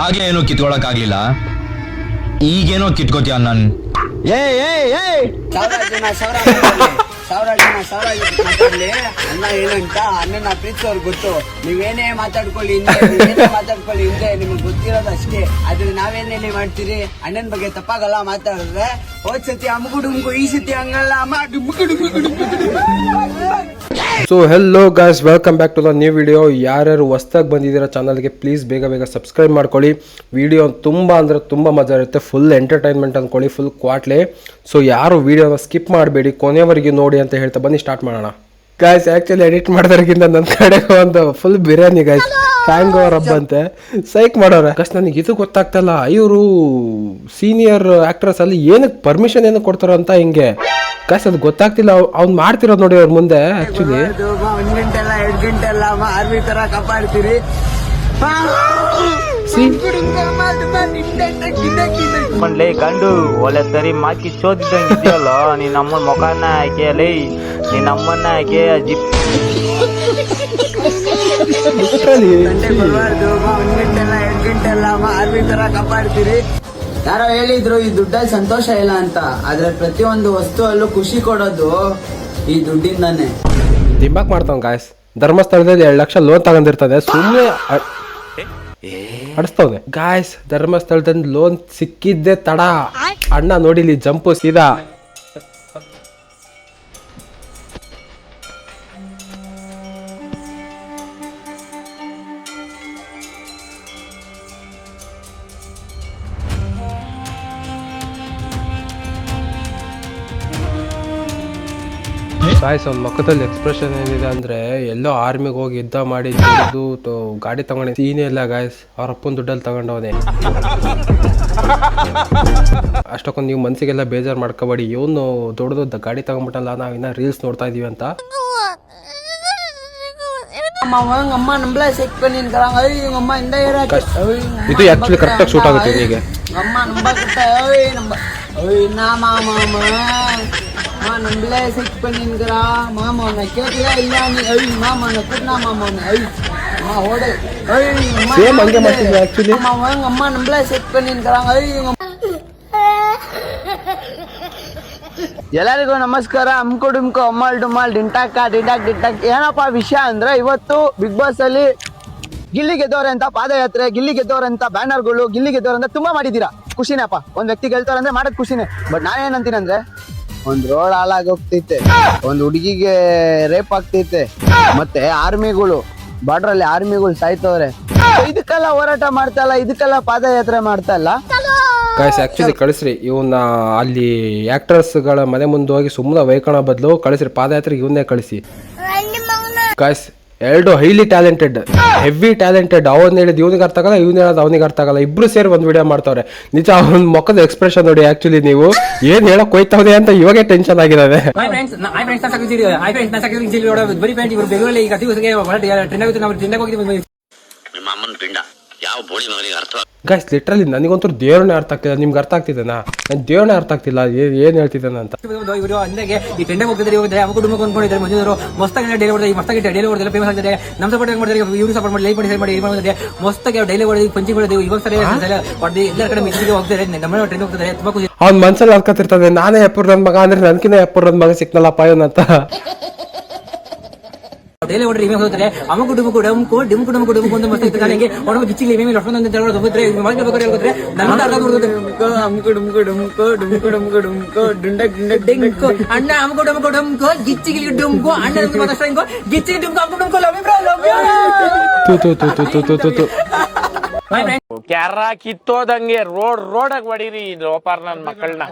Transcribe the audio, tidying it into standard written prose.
ಆಗ್ಲೇ ಏನೋ ಕಿತ್ಕೊಳಕ್ ಆಗ್ಲಿಲ್ಲ, ಈಗೇನೋ ಕಿತ್ಕೋತೀಯ ನನ್. ಸಾವಿರ ಜನ ಮಾತಾಡ್ಲಿ. ಅಣ್ಣ ಏನಂತ ಅಣ್ಣನ ಪ್ರೀತಿಸೋರ್ಗೆ ಗೊತ್ತು. ನೀವೇನೇ ಮಾತಾಡ್ಕೊಳ್ಳಿ ಹಿಂದೆ ನಿಮ್ಗೆ ಗೊತ್ತಿರೋದು ಅಷ್ಟೇ. ಆದ್ರೆ ನಾವೇನೇನೆ ಮಾಡ್ತೀರಿ, ಅಣ್ಣನ ಬಗ್ಗೆ ತಪ್ಪಾಗಲ್ಲ ಮಾತಾಡಿದ್ರೆ. ಹೋದ್ ಸತಿ ಅಮ್ಗುಡುಮ್ಗು, ಈ ಸತಿ ಹಂಗಲ್ಲ ಅಮ್ಮ ಡುಮ್ಗು. So hello guys, welcome back to the new video. ಯಾರ್ಯಾರು ಹೊಸ್ದಾಗಿ ಬಂದಿದ್ದೀರಾ ಚಾನಲ್ಗೆ ಪ್ಲೀಸ್ ಬೇಗ ಸಬ್ಸ್ಕ್ರೈಬ್ ಮಾಡ್ಕೊಳ್ಳಿ. ವಿಡಿಯೋ ತುಂಬ ಅಂದರೆ ತುಂಬ ಮಜಾ ಇರುತ್ತೆ, ಫುಲ್ ಎಂಟರ್ಟೈನ್ಮೆಂಟ್ ಅಂದ್ಕೊಳ್ಳಿ, ಫುಲ್ ಕ್ವಾಟ್ಲೆ. ಸೊ ಯಾರು ವಿಡಿಯೋನ ಸ್ಕಿಪ್ ಮಾಡಬೇಡಿ, ಕೊನೆವರೆಗೆ ನೋಡಿ ಅಂತ ಹೇಳ್ತಾ ಬನ್ನಿ ಸ್ಟಾರ್ಟ್ ಮಾಡೋಣ. ಗಾಯ್ಸ್ ಆ್ಯಕ್ಚುಲಿ ಎಡಿಟ್ ಮಾಡೋದ್ರಕ್ಕಿಂತ ನನ್ನ ಕಡೆ ಒಂದು ಫುಲ್ ಬಿರಿಯಾನಿ ಗಾಯ್ಸ್, ಹ್ಯಾಂಗ್ ಓವರ್ ಹಬ್ಬ ಅಂತೆ ಸೈಕ್ ಮಾಡೋರೆ. ಕಷ್ಟ ನನಗೆ ಇದು ಗೊತ್ತಾಗ್ತಲ್ಲ, ಇವರು ಸೀನಿಯರ್ ಆ್ಯಕ್ಟ್ರೆಸ್ ಅಲ್ಲಿ ಏನಕ್ಕೆ ಪರ್ಮಿಷನ್ ಏನಕ್ಕೆ ಕೊಡ್ತಾರೋ ಅಂತ ಹಿಂಗೆ ಗಾಯ್ಸ್ ಅದು ಗೊತ್ತಾಗ್ತಿಲ್ಲ. ಅವ್ನು ಮಾಡ್ತಿರೋದು ನೋಡಿ ಅವ್ರ ಮುಂದೆ. ಆ್ಯಕ್ಚುಲಿ 1 ಗಂಟೆ ಅಲ್ಲ 2 ಗಂಟೆ ಅಲ್ಲ ಆರ್ಮಿ ತರ ಕಾಪಾಡ್ತೀರಿ. ಲೇ ಗಂಡು ಒಳ್ಳೆ ತರಿ ಮಾಕಿ ಶೋಧಿದ್ದಂಗೆ ಇದೆಯಲ್ಲ, ನೀನ್ ನಮ್ಮನ್ ಮುಖನ ಹಾಕಿಯಲೇ, ನೀನ್ ನಮ್ಮನ್ನ ಹಾಕಿ ಜಿಪ್ ಬರ್ಬಾರ್ದು. 1 ಗಂಟೆ ಅಲ್ಲ 2 ಗಂಟೆ ಅಲ್ಲ ಆರ್ಮಿ ತರ ಕಾಪಾಡ್ತೀರಿ. ಯಾರೋ ಹೇಳಿದ್ರು ಈ ದುಡ್ಡಲ್ಲಿ ಸಂತೋಷ ಇಲ್ಲ ಅಂತ, ಆದ್ರೆ ಪ್ರತಿಯೊಂದು ವಸ್ತುವಲ್ಲೂ ಖುಷಿ ಕೊಡೋದು ಈ ದುಡ್ಡಿಂದಾನೆ. ದಿಮಾಕ್ ಮಾಡ್ತಾವ ಗಾಯ್ಸ್. ಧರ್ಮಸ್ಥಳದಲ್ಲಿ 2 ಲಕ್ಷ ಲೋನ್ ತಗೊಂಡಿರ್ತದೆ, ಸುಮ್ಮನೆ ಅಡಿಸ್ತವ್ನೆ ಗಾಯ್ಸ್. ಧರ್ಮಸ್ಥಳದಲ್ಲಿ ಲೋನ್ ಸಿಕ್ಕಿದ್ದೆ ತಡ, ಅಣ್ಣ ನೋಡಿಲಿ ಜಂಪು ಸೀದಾ. ಗಾಯ್ಸ್ ಅವ್ನ ಮುಖದಲ್ಲಿ ಎಕ್ಸ್ಪ್ರೆಷನ್ ಏನಿದೆ ಅಂದ್ರೆ, ಎಲ್ಲೋ ಆರ್ಮಿಗೆ ಹೋಗಿ ಯುದ್ಧ ಮಾಡಿ ಗಾಡಿ ತಗೊಂಡಿ ಸೀನೇ ಇಲ್ಲ ಗಾಯ್ಸ್. ಅವ್ರ ಅಪ್ಪನ ದುಡ್ಡಲ್ಲಿ ತಗೊಂಡವನೇ. ಅಷ್ಟಕ್ಕೊಂದು ನೀವು ಮನ್ಸಿಗೆಲ್ಲ ಬೇಜಾರು ಮಾಡ್ಕೋಬೇಡಿ. ಇವನು ದೊಡ್ಡದು ಗಾಡಿ ತಗೊಂಡ್ಬಿಟ್ಟಲ್ಲ, ನಾವಿನ್ನ ರೀಲ್ಸ್ ನೋಡ್ತಾ ಇದೀವಿ ಅಂತ. ಇದು ಆಕ್ಚುಲಿ ಕರೆಕ್ಟಾಗಿ ಶೂಟ್ ಆಗುತ್ತೆ ಹೀಗೆ. நம்மளே செக் பண்ணிங்கறா மாமாவன கேட்டியா இல்ல நீ ஐ மாமாவன கூட்னா மாமாவன ஐ மா ஓடே ஐ சேம் அங்க ಮಾಡ್ತಿದ್ದೆ ಆಕ್ಚುಲಿ. ಮಾಮಂಗ ಅಮ್ಮ நம்மளே செக் பண்ணிங்கறாங்க ஐ. ಎಲ್ಲರಿಗೂ ನಮಸ್ಕಾರ. ಅಮ್ಕುಡುಮ್ಕೋ ಅಮ್ಮಲ್ ಡುಮಾಲ್ ಡಿಂಟಾಕ ಡಿಟಾಕ್ ಏನಪ್ಪಾ ವಿಷಯ ಅಂದ್ರೆ, ಇವತ್ತು ಬಿಗ್ ಬಾಸ್ ಅಲ್ಲಿ ಗಿಲ್ಲಿ ಗೆದ್ದವ್ರೆ ಅಂತ ಪಾದಯಾತ್ರೆ, ಗಿಲ್ಲಿ ಗೆದ್ದವ್ರೆ ಅಂತ ಬ್ಯಾನರ್ಗಳು, ಗಿಲ್ಲಿ ಗೆದ್ದವ್ರೆ ಅಂತ ತುಂಬಾ ಮಾಡಿದೀರಾ. ಖುಷಿನೇಪ್ಪ, ಒಂದ್ ವ್ಯಕ್ತಿ ಗೆಲ್ತವ್ರೆ ಅಂದ್ರೆ ಮಾಡೋದ್ ಖುಷಿನೇ. ಬಟ್ ನಾನೇನಂತೀನಿ ಅಂದ್ರೆ, ಒಂದ್ ರೋಡ್ ಹಾಳಾಗಿ ಹೋಗ್ತೈತೆ, ಒಂದ್ ಹುಡುಗಿಗೆ ರೇಪ್ ಆಗ್ತೈತೆ, ಮತ್ತೆ ಆರ್ಮಿಗಳು ಬಾರ್ಡರ್ ಅಲ್ಲಿ ಆರ್ಮಿಗಳು ಸಾಯ್ತವ್ರೆ. ಇದಕ್ಕೆಲ್ಲ ಹೋರಾಟ ಮಾಡ್ತಾ ಇಲ್ಲ, ಇದಕ್ಕೆಲ್ಲ ಪಾದಯಾತ್ರೆ ಮಾಡ್ತಾ ಇಲ್ಲ ಗಾಯ್ಸ್. ಆಕ್ಚುಲಿ ಕಳಿಸ್ರಿ ಇವನ್ನ ಅಲ್ಲಿ ಆಕ್ಟರ್ಸ್ ಗಳ ಮನೆ ಮುಂದೆ ಹೋಗಿ ಸುಮ್ಮನೆ ವೈಕಣ ಬದಲು ಕಳಿಸ್ರಿ ಪಾದಯಾತ್ರೆಗೆ ಇವನ್ನೇ ಕಳಿಸಿ ಗಾಯ್ಸ್. ಎರಡು ಹೈಲಿ ಟ್ಯಾಲೆಂಟೆಡ್, ಹೆವಿ ಟ್ಯಾಲೆಂಟೆಡ್. ಅವನ್ ಹೇಳಿದ್ ಇವ್ನಿಗೆ ಅರ್ಥ ಆಗಲ್ಲ, ಇವ್ನ ಹೇಳೋದು ಅವನಿಗೆ ಅರ್ಥ ಆಗಲ್ಲ. ಇಬ್ರು ಸೇರಿ ಒಂದ್ ವಿಡಿಯೋ ಮಾಡ್ತಾವ್ರೆ. ನಿಜ ಅವ್ನ ಮುಖದ ಎಕ್ಸ್ಪ್ರೆಷನ್ ನೋಡಿ. ಆಕ್ಚುಲಿ ನೀವು ಏನ್ ಹೇಳಕ್ ಹೋಯ್ತಾವ್ರೆ ಅಂತ ಇವಾಗೆ ಟೆನ್ಷನ್ ಆಗಿರೋದೆ. ಗಾಯ್ಸ್ ಲಿಟ್ರಲಿ ನನಗಂತೂ ದೇವ್ರನ್ನೇ ಅರ್ಥ ಆಗ್ತಿಲ್ಲ. ನಿಮ್ಗೆ ಅರ್ಥ ಆಗ್ತಿದ್ದೇನಾ? ನನ್ ದೇವ್ರನ್ನೇ ಅರ್ಥ ಆಗ್ತಿಲ್ಲ ಏನ್ ಹೇಳ್ತಿದ್ದಾನೆ ಅಂತ. ಈ ಟ್ರೆಂಡ್ ಹೋಗ್ತಿದ್ದಾರೆ, ಅಮ್ಮ ಕುಟುಂಬ ಅನ್ಕೊಂಡಿದ್ದಾರೆ. ಮಂಜೂರು ಮಸ್ತಾಗಿ ಡೈಲಿ ಹೊಡೆದ, ಮಸ್ತಾಗಿ ಡೈಲಿ ಹೊಡೆದೆಲ್ಲ ಫೇಮಸ್ ಆಗ್ತದೆ. ನಮ್ಮ ಸಪೋರ್ಟ್ ಮಾಡ್ತಾರೆ, ಇವ್ರು ಸಪೋರ್ಟ್ ಮಾಡಿ, ಲೈಕ್ ಮಾಡಿ, ಶೇರ್ ಮಾಡಿ, ಇದು ಮಾಡಿದ್ರೆ ಮಸ್ತಾಗಿ ಡೈಲಿ ಹೊಡೆದು ಪಂಚಿ ಹೊಡೆದು ಇವಾಗ ಸರಿ ಹೊಡೆದು ಎಲ್ಲ ಕಡೆ ಮಿಕ್ಕಿಗೆ ಹೋಗ್ತಾರೆ. ನಮ್ಮ ಟ್ರೆಂಡ್ ಹೋಗ್ತಾರೆ, ತುಂಬಾ ಖುಷಿ. ಅವ್ನ ಮನ್ಸಲ್ಲಿ ಅನ್ಕೋತಿರ್ತದೆ, ನಾನೇ ಎಪ್ಪರ್ ನನ್ ಮಗ ಅಂದ್ರೆ ನನ್ಕಿನ್ನ ಎಪ್ಪರ್ ನನ್ ಮಗ ಸಿಕ್ನಲ್ಲಪ್ಪ ಇವನ್ ಅಂತ. ಡೈಲಿ ಹೊಡ್ರಿ ಇಮೇಲ್ ಹೋಗ್ತಾರೆ. ಅಮ್ಮ ಕುಟುಂಬ ಕುಟುಂಬ ಡಿಮ್ ಕುಟುಂಬ ಕುಟುಂಬ ಅಂತ ಮಸ್ತ್ ಇತ್ತು. ನನಗೆ ಒಡಗ ಗಿಚ್ಚಿಗೆ ಇಮೇಲ್ ಲಕ್ಷ್ಮಣ ಅಂತ ಹೇಳೋದು ಹೋಗ್ತಾರೆ. ಮಗ ಬೇಕಾದ್ರೆ ಹೇಳ್ತಾರೆ ನನ್ನ ಅರ್ಥ ಮಾಡ್ತಾರೆ. ಅಣ್ಣ ಅಮ್ಮ ಕುಟುಂಬ ಕುಟುಂಬ ಗಿಚ್ಚಿಗೆ ಡುಂಕು ಅಣ್ಣ ಮಾತಾಡ್ತಾ ಹಿಂಗೋ ಗಿಚ್ಚಿಗೆ ಡುಂಕು ಅಮ್ಮ ಕುಟುಂಬ ಲವ್ ಕ್ಯಾರ ಕಿತ್ತೋದಂಗೆ ರೋಡಾಗ ಹೊಡೀರಿ ಲೋಪಾರ್ ನನ್ ಮಕ್ಕಳನ್ನ.